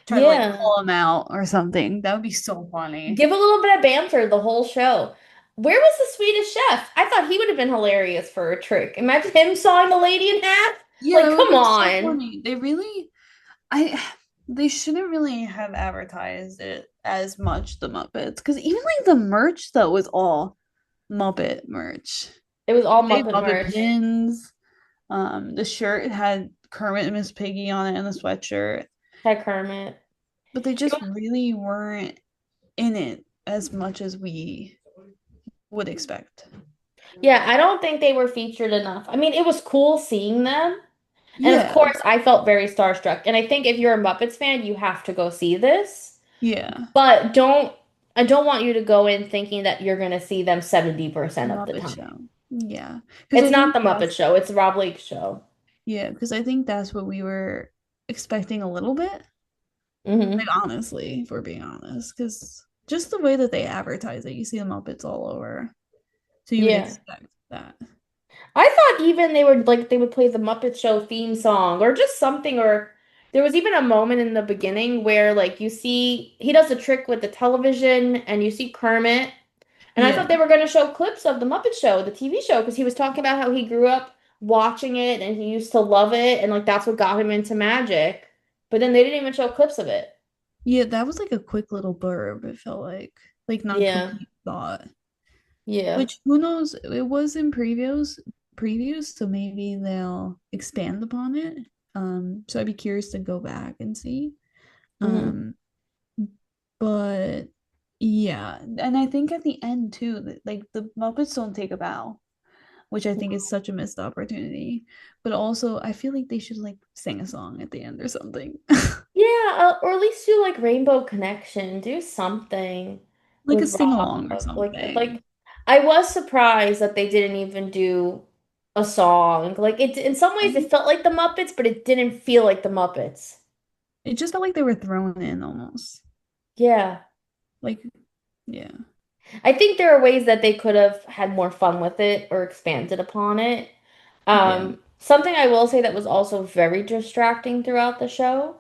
Try to like Yeah. call him out or something. That would be so funny. Give a little bit of banter the whole show. Where was the Swedish chef? I thought he would have been hilarious for a trick. Imagine him sawing the lady in half. Yeah, that Like, would have come been so on. funny. I they shouldn't really have advertised it as much, the Muppets. Because even like the merch though was all Muppet merch. It was all They had Muppet Muppet merch. pins. The shirt had Kermit and Miss Piggy on it and the sweatshirt. Hi, Kermit. But they It just was, really weren't in it as much as we would expect. yeah, I don't think they were featured enough. I mean, it was cool seeing them. And of Yeah, course, I felt very starstruck. And I think if you're a Muppets fan, you have to go see this. yeah. But I don't want you to go in thinking that you're going to see them The 70% of the Muppet time. Show. Yeah. Because It's I not think the Muppet that's Show, it's Rob Lake's show. yeah, because I think that's what we were expecting a little bit. Like Hmm. honestly, if we're being honest, because just the way that they advertise it, you see the Muppets all over. So you would Yeah. expect that. I thought even they would play the Muppet Show theme song or just something, or there was even a moment in the beginning where like you see he does a trick with the television and you see Kermit, and I Yeah. thought they were going to show clips of the Muppet Show, the TV show, because he was talking about how he grew up watching it and he used to love it and like that's what got him into magic. But then they didn't even show clips of it. Yeah, that was like a quick little blurb, it felt like not Yeah. complete thought. Yeah. Which who knows? It was in previews, so maybe they'll expand upon it. So I'd be curious to go back and see. Hmm. Um, but yeah, and I think at the end too, like the Muppets don't take a bow, which I think is such a missed opportunity. But also, I feel like they should like sing a song at the end or something, Yeah, or at least do like Rainbow Connection, do something like a with sing along or Rob. something. I was surprised that they didn't even do a song. Like it in some I ways it think felt like the Muppets, but it didn't feel like the Muppets. it just felt like they were thrown in almost. Yeah. Like, yeah, I think there are ways that they could have had more fun with it or expanded upon it. yeah, Something I will say that was also very distracting throughout the show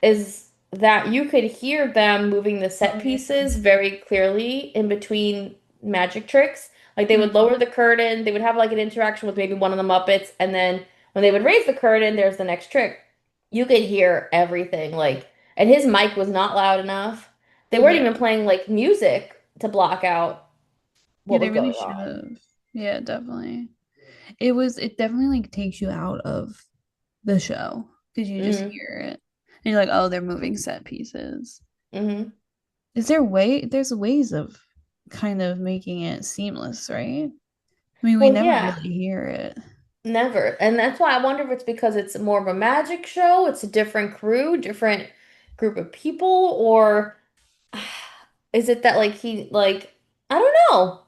is that you could hear them moving the set oh yeah. pieces very clearly in between magic tricks. Like they would Mhm. lower the curtain, they would have like an interaction with maybe one of the Muppets, and then when they would raise the curtain, there's the next trick. You could hear everything, like, and his mic was not loud enough. They weren't Yeah. even playing like music to block out Yeah, what they was really going should on. have. Yeah, definitely. It definitely like takes you out of the show because you just Hmm. hear it. And you're like, oh, they're moving set pieces. Hmm. There's ways of kind of making it seamless, right? I mean, we Well, never yeah. really hear it. Never. And that's why I wonder if it's because it's more of a magic show, it's a different crew, different group of people, or is it that like he like I don't know.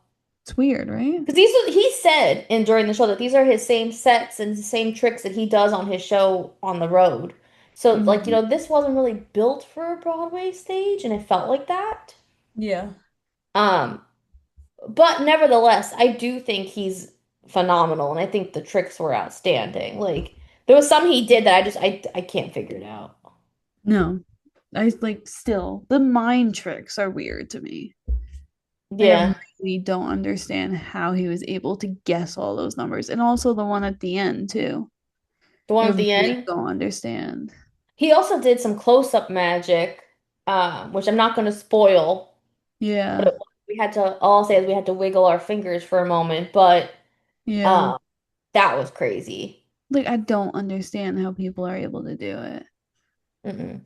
It's weird, right? Because he said in during the show that these are his same sets and the same tricks that he does on his show on the road. So like, Hmm. this wasn't really built for a Broadway stage and it felt like that. Yeah. Um, but nevertheless, I do think he's phenomenal, and I think the tricks were outstanding. Like there was some he did that I can't figure it out. No, I like still the mind tricks are weird to me. Like I Yeah, really don't understand how he was able to guess all those numbers, and also the one at the end too. the one I at the really end. don't understand. He also did some close-up magic, which I'm not going to spoil. Yeah, But we had to all I'll say is we had to wiggle our fingers for a moment, but yeah. um, that was crazy. Like I don't understand how people are able to do it. Mm-mm.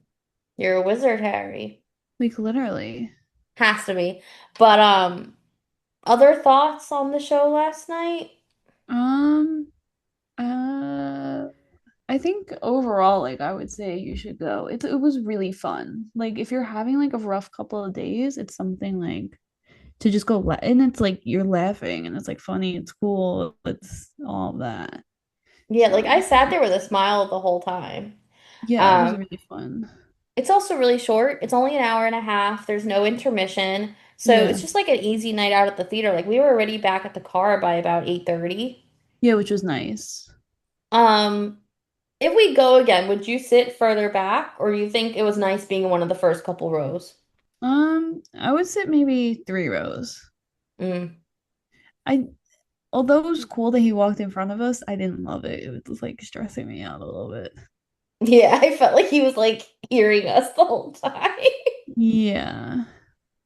You're a wizard, Harry. Like literally. Has to be. But other thoughts on the show last night? Um, uh, I think overall, like I would say you should go. It was really fun. Like if you're having like a rough couple of days, it's something like to just go and it's like you're laughing and it's like funny, it's cool, it's all that. Yeah, like So I sat there with a smile the whole time. yeah, it was Um, really fun. it's also really short. It's only an hour and a half. There's no intermission. So Yeah. it's just like an easy night out at the theater. Like we were already back at the car by about 8:30. Yeah, which was nice. Um, if we go again, would you sit further back or you think it was nice being in one of the first couple rows? I would sit maybe 3 rows. Mm. I Although it was cool that he walked in front of us, I didn't love it. It was like stressing me out a little bit. Yeah, I felt like he was like hearing us the whole time. Yeah.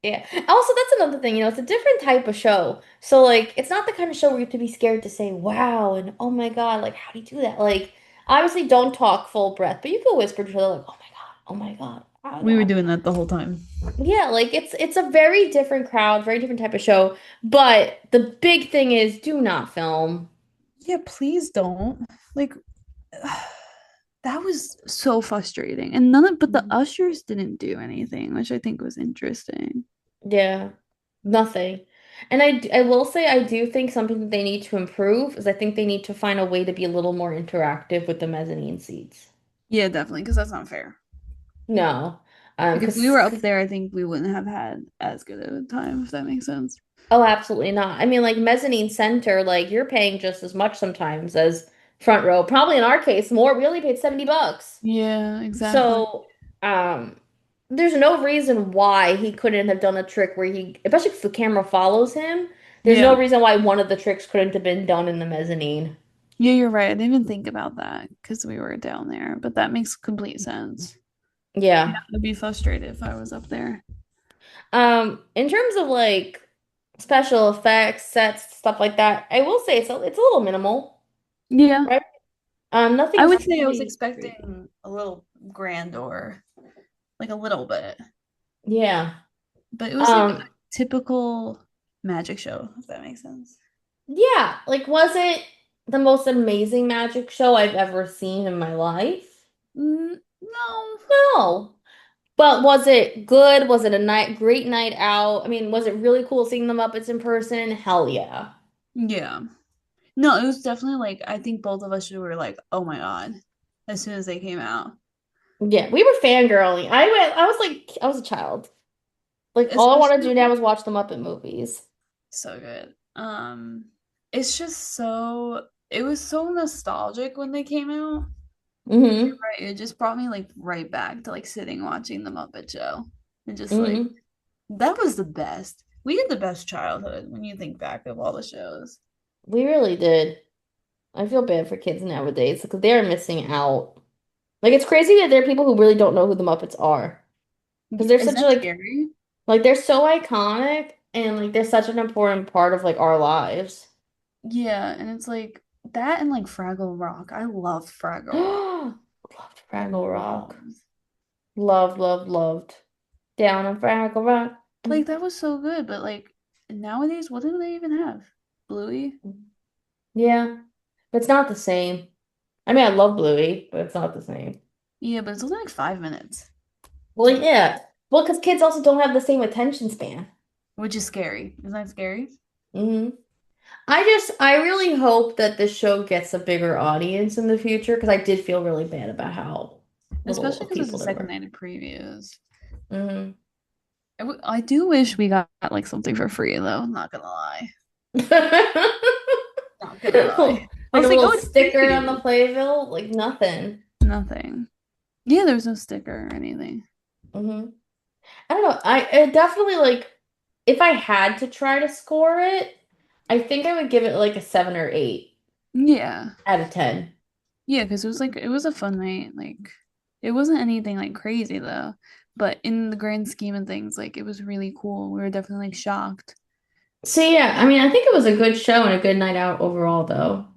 Yeah. Also, that's another thing, it's a different type of show. So like it's not the kind of show where you have to be scared to say wow and oh my God, like how do you do that? Like obviously don't talk full breath, but you can whisper to each other like, oh my God, oh my God, oh my We were God. doing that the whole time. Yeah, like it's a very different crowd, very different type of show. But the big thing is do not film. Yeah, please don't. Like that was so frustrating. And but the Mhm. ushers didn't do anything, which I think was interesting. Yeah, nothing. And I will say I do think something that they need to improve is I think they need to find a way to be a little more interactive with the mezzanine seats. Yeah, definitely, because that's not fair. No. Like if we were Because up there, I think we wouldn't have had as good of a time, if that makes sense. oh, absolutely not. I mean, like mezzanine center, like you're paying just as much sometimes as front row. Probably in our case, more. We only paid $70. Yeah, exactly. So, there's no reason why he couldn't have done a trick where especially if the camera follows him, there's no Yeah. reason why one of the tricks couldn't have been done in the mezzanine. Yeah, you're right. I didn't even think about that because we were down there, but that makes complete sense. Yeah, Yeah. I'd be frustrated if I was up there. In terms of like special effects, sets, stuff like that, I will say it's a little minimal, Yeah. right? I Nothing's would say I was truly great. expecting a little grandeur, like a little bit, Yeah. but it was like a Um, typical magic show, if that makes sense. yeah, like was it the most amazing magic show I've ever seen in my life? No. No. But was it good? Was it a great night out? I mean, was it really cool seeing the Muppets in person? Hell yeah. Yeah. No, it was definitely like I think both of us were like, "Oh my God," as soon as they came out. Yeah, we were fangirling. I was like, I was a child. Like, all I wanted to do now Especially was watch the Muppet movies. so good. It's just so it was so nostalgic when they came out. You're Hmm. right. It just brought me like right back to like sitting watching the Muppet Show. And just like Hmm. that was the best. We had the best childhood when you think back of all the shows. We really did. I feel bad for kids nowadays because they're missing out. Like, it's crazy that there are people who really don't know who the Muppets are because they're Is such that like, scary? they're so iconic and like they're such an important part of like our lives. Yeah, and it's like that and like Fraggle Rock. I love Fraggle Rock. Loved Fraggle Rock. Loves. Loved, loved, loved. Down on Fraggle Rock. Like that was so good, but like nowadays, what do they even have? Bluey? Yeah, but it's not the same. I mean, I love Bluey, but it's not the same. Yeah, but it's only like 5 minutes, Well, yeah. Well, because kids also don't have the same attention span. which is scary. Isn't that scary? Hmm. I really hope that this show gets a bigger audience in the future because I did feel really bad about how little Especially of because it's the people there second were. night of previews. Hmm. I do wish we got like something for free though. Not gonna lie. Not gonna lie. I Like a was like, little oh, it's sticker on the preview. playbill, like nothing. Nothing. Yeah, there was no sticker or anything. Hmm. I don't know. I definitely like if I had to try to score it, I think I would give it like a 7 or 8 Yeah. out of 10. Yeah, because it was a fun night. Like it wasn't anything like crazy though. But in the grand scheme of things, like it was really cool. We were definitely like shocked. So yeah, I mean, I think it was a good show and a good night out overall, though.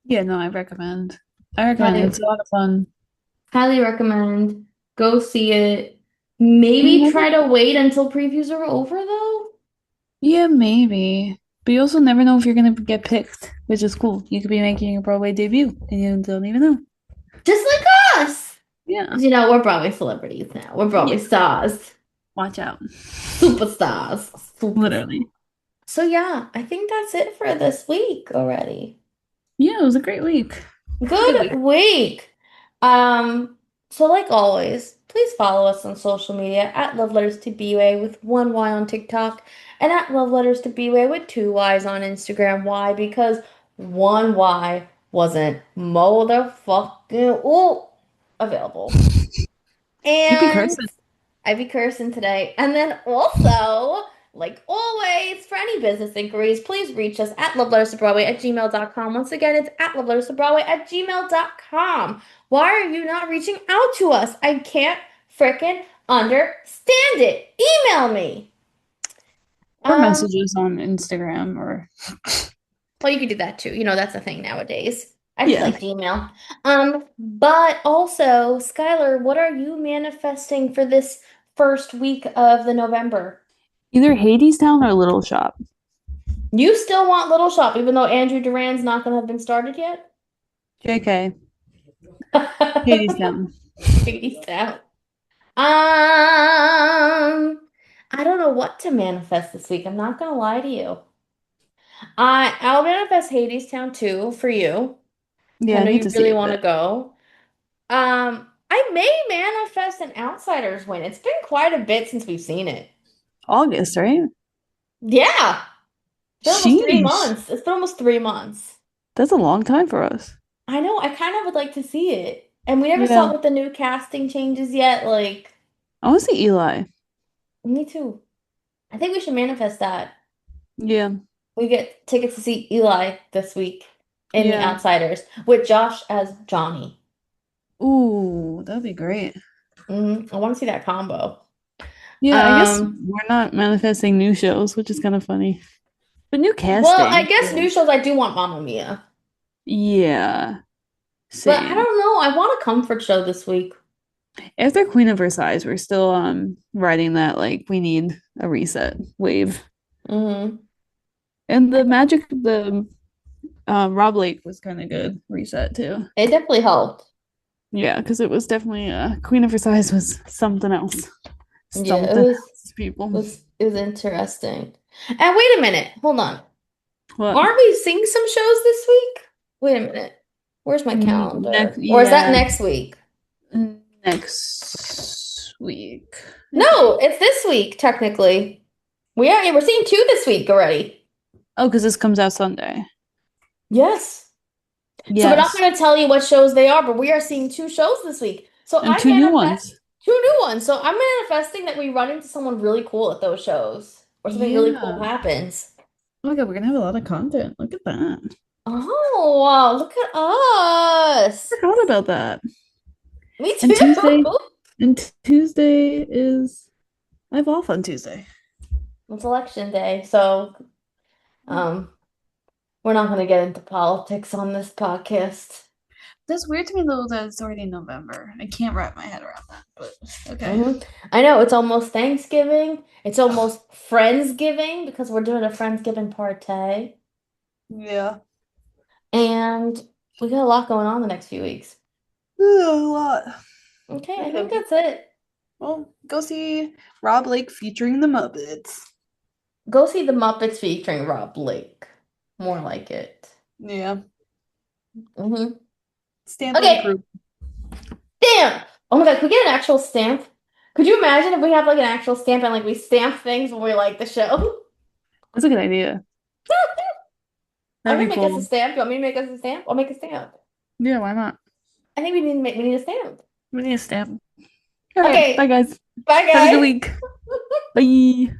Yeah, no, I recommend. I recommend it. Highly, It's a lot of fun. highly recommend. Go see it. And Maybe try to wait until previews are over, though. yeah, maybe. But you also never know if you're gonna get picked, which is cool. You could be making a Broadway debut and you don't even know. Just like us. Yeah. 'Cause, you know, we're Broadway celebrities now. We're Broadway Yeah. stars. Watch out. Superstars. Superstars. Literally. So yeah, I think that's it for this week already. Yeah, it was a great week. Good Good week. week. Um, so like always, please follow us on social media at Love Letters to BWay with one Y on TikTok and at Love Letters to BWay with two Ys on Instagram. Why? Because one Y wasn't motherfucking available. You be And cursing. I be cursing today. And then also, like always, for any business inquiries, please reach us at loveletterstobroadway@gmail.com. Once again, it's at loveletterstobroadway@gmail.com. Why are you not reaching out to us? I can't frickin' understand it. Email me. Or Um, messages on Instagram or well, you could do that too. You know, that's a thing nowadays. I just yeah. like Gmail. But also, Skylar, what are you manifesting for this first week of the November? Either Hadestown or Little Shop. You still want Little Shop, even though Andrew Duran's not going to have been started yet? JK. Hadestown. Katie's out. I don't know what to manifest this week. I'm not gonna lie to you. I'll manifest Hadestown too for you. I Yeah, I know need you to see really it, want to but go. I may manifest an Outsiders win. It's been quite a bit since we've seen it. August, right? Yeah, it's been almost three Sheesh. months. It's been almost 3 months. That's a long time for us. I know. I kind of would like to see it, and we never saw Yeah. it with the new casting changes yet. Like, I want to see Eli. me too. I think we should manifest that. Yeah. We get tickets to see Eli this week in The Yeah. Outsiders with Josh as Johnny. Ooh, that'd be great. I want to see that combo. Yeah, I guess Um, we're not manifesting new shows, which is kind of funny. But new well, I casting. guess Yeah. new shows I do want Mamma Mia, Yeah. but I Same. don't know. I want a comfort show this week. After Queen of Versailles, we're still riding that like we need a reset wave. hmm And the magic the Rob Lake was kind of good reset too. It definitely helped. Yeah, because it was definitely Queen of Versailles was something else. Yeah, Something else, people. it was interesting. And wait a minute, hold on. What? Aren't we seeing some shows this week? Wait a minute. Where's my Next, calendar? Or is that yeah, next week? next week, I No, think. it's this week, technically. We're seeing two this week already. Oh, because this comes out Sunday. Yes. So we're not Yes, going to tell you what shows they are, but we are seeing two shows this week. So and I two new manifest ones. two new ones. So I'm manifesting that we run into someone really cool at those shows, or something really cool Yeah. happens. Oh my God, we're gonna have a lot of content. Look at that. Oh, wow, look at us. Forgot about that. Me And Tuesday, too. and Tuesday is I have off on Tuesday. It's election day, so um, we're not going to get into politics on this podcast. That's weird to me though that it's already November. I can't wrap my head around that, but okay. I know it's almost Thanksgiving. It's almost Friendsgiving because we're doing a Friendsgiving party. Yeah. And we got a lot going on the next few weeks. A lot. Okay, I Okay, think okay. that's it. Well, go see Rob Lake featuring the Muppets. Go see the Muppets featuring Rob Blake. More like it. Yeah. hmm Stamp of Okay, approval. damn. Oh my God, could we get an actual stamp? Could you imagine if we have like an actual stamp and like we stamp things when we like the show? That's a good idea. I'm That'd gonna be make us a cool. stamp. You want me to make us a stamp? I'll make a stamp. Yeah, why not? I think we need a stamp. We need a stamp. All right. Bye, Okay, guys. bye Have a good guys. week. Bye.